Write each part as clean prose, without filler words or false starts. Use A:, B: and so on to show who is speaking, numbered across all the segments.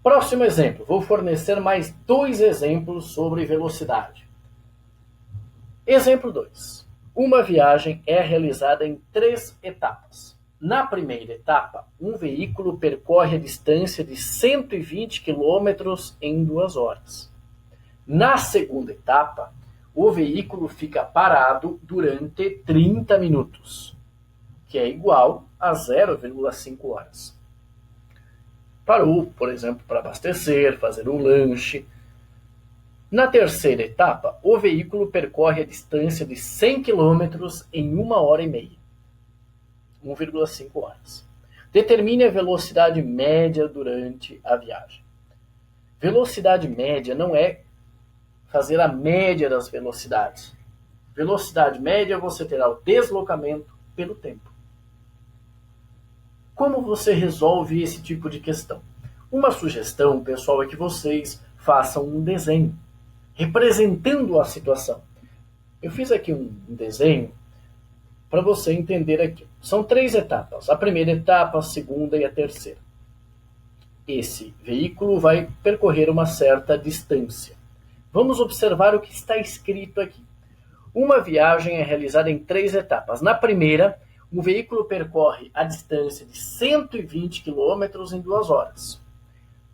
A: Próximo exemplo, vou fornecer mais 2 exemplos sobre velocidade. Exemplo 2. Uma viagem é realizada em 3 etapas. Na primeira etapa, um veículo percorre a distância de 120 km em 2 horas. Na segunda etapa, o veículo fica parado durante 30 minutos, que é igual a 0,5 horas. Parou, por exemplo, para abastecer, fazer um lanche. Na terceira etapa, o veículo percorre a distância de 100 km em 1 hora e meia, 1,5 horas. Determine a velocidade média durante a viagem. Velocidade média não é fazer a média das velocidades. Velocidade média você terá o deslocamento pelo tempo. Como você resolve esse tipo de questão? Uma sugestão, pessoal, é que vocês façam um desenho representando a situação. Eu fiz aqui um desenho para você entender aqui. São 3 etapas. A primeira etapa, a segunda e a terceira. Esse veículo vai percorrer uma certa distância. Vamos observar o que está escrito aqui. Uma viagem é realizada em 3 etapas. Na primeira, o veículo percorre a distância de 120 km em 2 horas.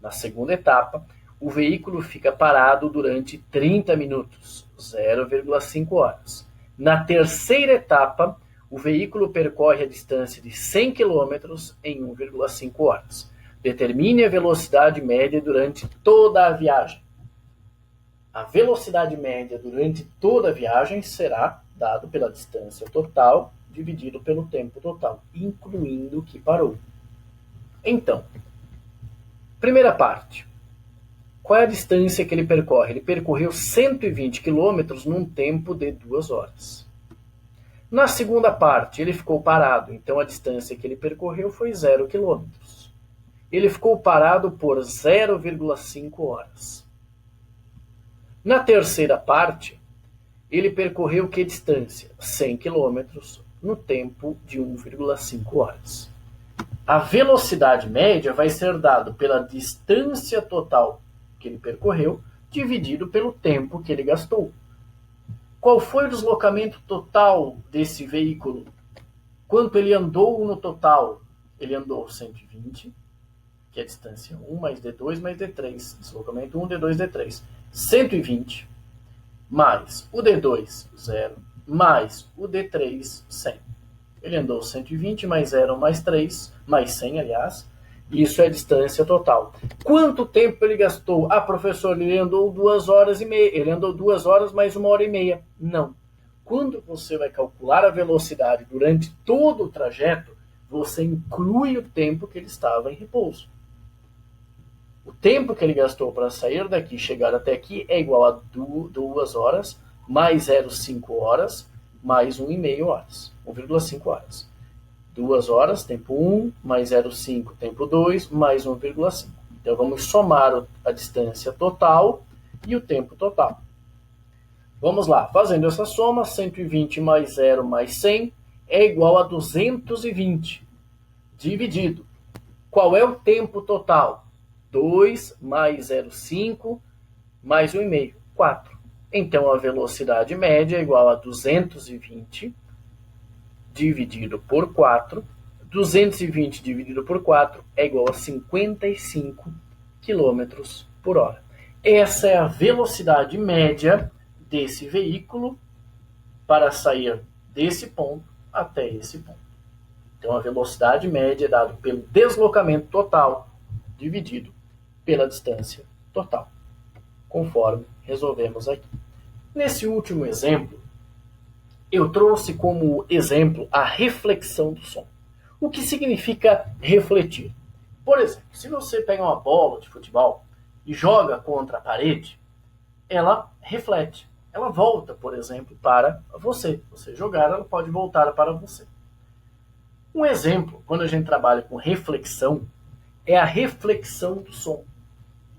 A: Na segunda etapa, o veículo fica parado durante 30 minutos, 0,5 horas. Na terceira etapa, o veículo percorre a distância de 100 km em 1,5 horas. Determine a velocidade média durante toda a viagem. A velocidade média durante toda a viagem será dado pela distância total dividido pelo tempo total, incluindo o que parou. Então, primeira parte. Qual é a distância que ele percorre? Ele percorreu 120 km num tempo de 2 horas. Na segunda parte, ele ficou parado, então a distância que ele percorreu foi 0 km. Ele ficou parado por 0,5 horas. Na terceira parte, ele percorreu que distância? 100 km no tempo de 1,5 horas. A velocidade média vai ser dada pela distância total que ele percorreu, dividido pelo tempo que ele gastou. Qual foi o deslocamento total desse veículo? Quanto ele andou no total? Ele andou 120, que é a distância 1 mais D2 mais D3. Deslocamento 1, D2, D3. 120 mais o D2, 0, mais o D3, 100. Ele andou 120 mais 0 mais 3, mais 100, aliás. Isso é a distância total. Quanto tempo ele gastou? Ah, professor, ele andou 2 horas e meia. Ele andou 2 horas mais 1 hora e meia. Não. Quando você vai calcular a velocidade durante todo o trajeto, você inclui o tempo que ele estava em repouso. O tempo que ele gastou para sair daqui e chegar até aqui é igual a 2 horas, mais 0,5 horas, mais 1,5 horas, 1,5 horas. 2 horas, tempo 1, mais 0,5, tempo 2, mais 1,5. Então vamos somar a distância total e o tempo total. Vamos lá, fazendo essa soma, 120 mais 0 mais 100 é igual a 220, dividido. Qual é o tempo total? 2 mais 0,5 mais 1,5, 4. Então a velocidade média é igual a 220 dividido por 4. 220 dividido por 4 é igual a 55 km por hora. Essa é a velocidade média desse veículo para sair desse ponto até esse ponto. Então a velocidade média é dada pelo deslocamento total dividido pela distância total, conforme resolvemos aqui. Nesse último exemplo, eu trouxe como exemplo a reflexão do som. O que significa refletir? Por exemplo, se você pega uma bola de futebol e joga contra a parede, ela reflete. Ela volta, por exemplo, para você. Você jogar, ela pode voltar para você. Um exemplo, quando a gente trabalha com reflexão, é a reflexão do som.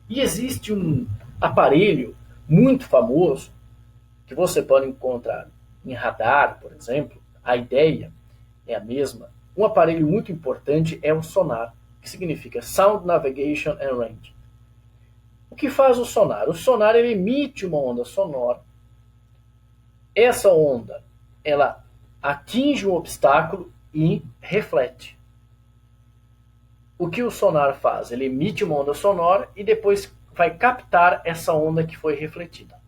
A: E existe um aparelho muito famoso que você pode encontrar em radar, por exemplo. A ideia é a mesma. Um aparelho muito importante é o sonar, que significa Sound Navigation and Range. O que faz o sonar? O sonar ele emite uma onda sonora. Essa onda ela atinge um obstáculo e reflete. O que o sonar faz? Ele emite uma onda sonora e depois vai captar essa onda que foi refletida.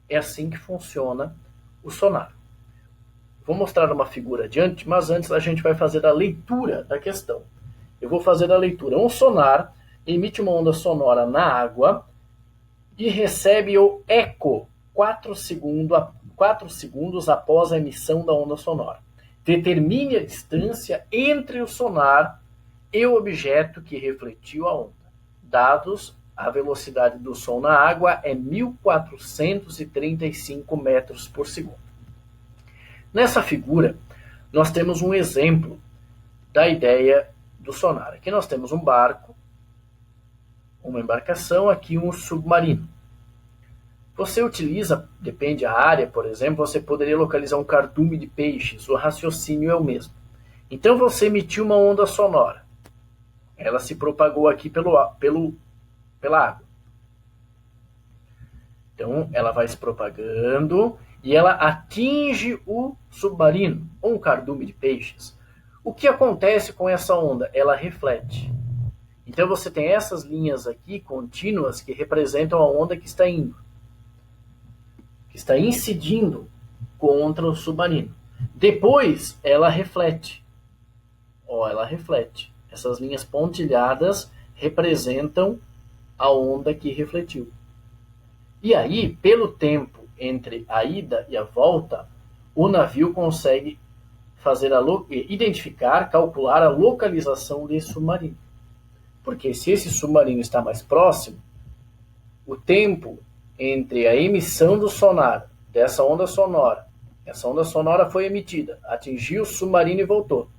A: É assim que funciona o sonar. Vou mostrar uma figura adiante, mas antes a gente vai fazer a leitura da questão. Eu vou fazer a leitura. Um sonar emite uma onda sonora na água e recebe o eco 4 segundos após a emissão da onda sonora. Determine a distância entre o sonar e o objeto que refletiu a onda. Dados: a velocidade do som na água é 1435 metros por segundo. Nessa figura, nós temos um exemplo da ideia do sonar. Aqui nós temos um barco, uma embarcação, aqui um submarino. Você utiliza, depende da área, por exemplo, você poderia localizar um cardume de peixes, o raciocínio é o mesmo. Então você emitiu uma onda sonora. Ela se propagou aqui pela água. Então ela vai se propagando e ela atinge o submarino, ou um cardume de peixes. O que acontece com essa onda? Ela reflete. Então você tem essas linhas aqui contínuas que representam a onda que está indo, que está incidindo contra o submarino. Depois ela reflete. Ela reflete. Essas linhas pontilhadas representam a onda que refletiu. E aí, pelo tempo entre a ida e a volta, o navio consegue identificar, calcular a localização desse submarino. Porque se esse submarino está mais próximo, o tempo entre a emissão do sonar, dessa onda sonora, essa onda sonora foi emitida, atingiu o submarino e voltou.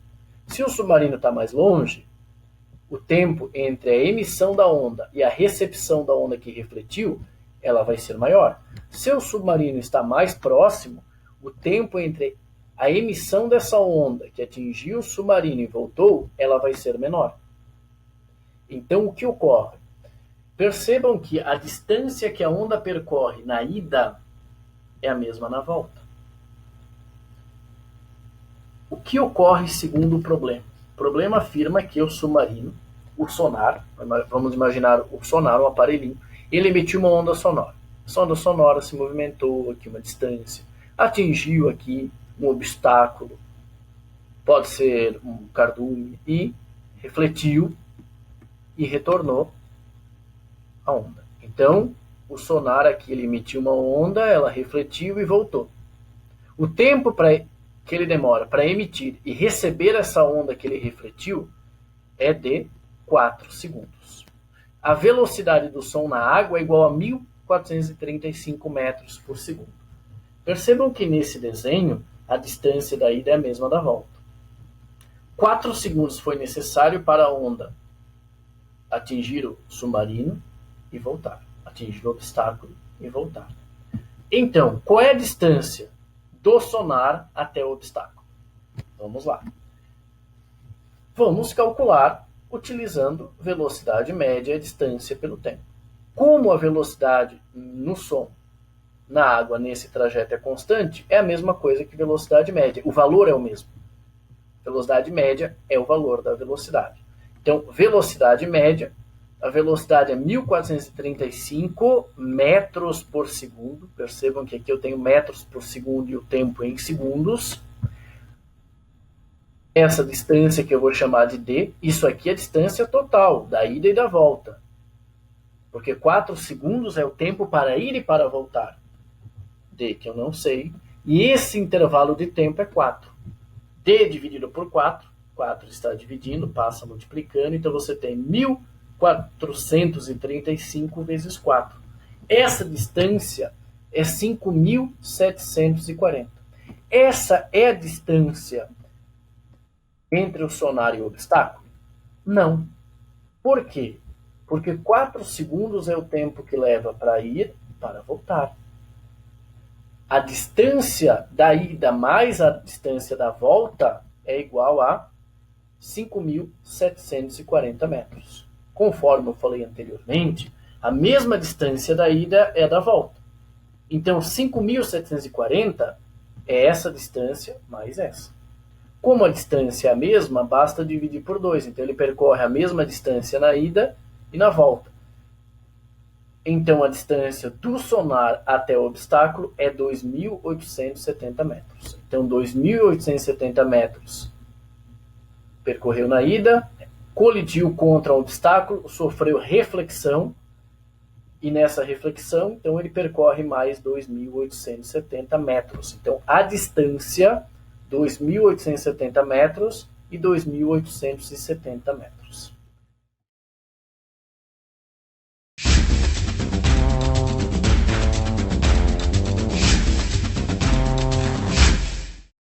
A: Se o submarino está mais longe, o tempo entre a emissão da onda e a recepção da onda que refletiu, ela vai ser maior. Se o submarino está mais próximo, o tempo entre a emissão dessa onda que atingiu o submarino e voltou, ela vai ser menor. Então, o que ocorre? Percebam que a distância que a onda percorre na ida é a mesma na volta. O que ocorre segundo o problema? O problema afirma que o submarino, o sonar, vamos imaginar o sonar, um aparelhinho, ele emitiu uma onda sonora. Essa onda sonora se movimentou aqui uma distância, atingiu aqui um obstáculo, pode ser um cardume, e refletiu e retornou a onda. Então, o sonar aqui ele emitiu uma onda, ela refletiu e voltou. O tempo que ele demora para emitir e receber essa onda que ele refletiu é de 4 segundos. A velocidade do som na água é igual a 1435 metros por segundo. Percebam que nesse desenho a distância da ida é a mesma da volta. 4 segundos foi necessário para a onda atingir o submarino e voltar. Atingir o obstáculo e voltar. Então, qual é a distância do sonar até o obstáculo? Vamos lá. Vamos calcular utilizando velocidade média e distância pelo tempo. Como a velocidade no som na água nesse trajeto é constante, é a mesma coisa que velocidade média. O valor é o mesmo. Velocidade média é o valor da velocidade. Então, velocidade média, a velocidade é 1435 metros por segundo. Percebam que aqui eu tenho metros por segundo e o tempo em segundos. Essa distância que eu vou chamar de D, isso aqui é a distância total, da ida e da volta. Porque 4 segundos é o tempo para ir e para voltar. D, que eu não sei. E esse intervalo de tempo é 4. D dividido por 4. 4 está dividindo, passa multiplicando. Então você tem 1435 vezes 4. Essa distância é 5.740. Essa é a distância entre o sonar e o obstáculo? Não. Por quê? Porque 4 segundos é o tempo que leva para ir e para voltar. A distância da ida mais a distância da volta é igual a 5.740 metros. conforme eu falei anteriormente, a mesma distância da ida é da volta. Então, 5.740 é essa distância mais essa. Como a distância é a mesma, basta dividir por 2. Então, ele percorre a mesma distância na ida e na volta. Então, a distância do sonar até o obstáculo é 2.870 metros. Então, 2.870 metros percorreu na ida, colidiu contra o obstáculo, sofreu reflexão, e nessa reflexão, então, ele percorre mais 2.870 metros. Então, a distância, 2.870 metros e 2.870 metros.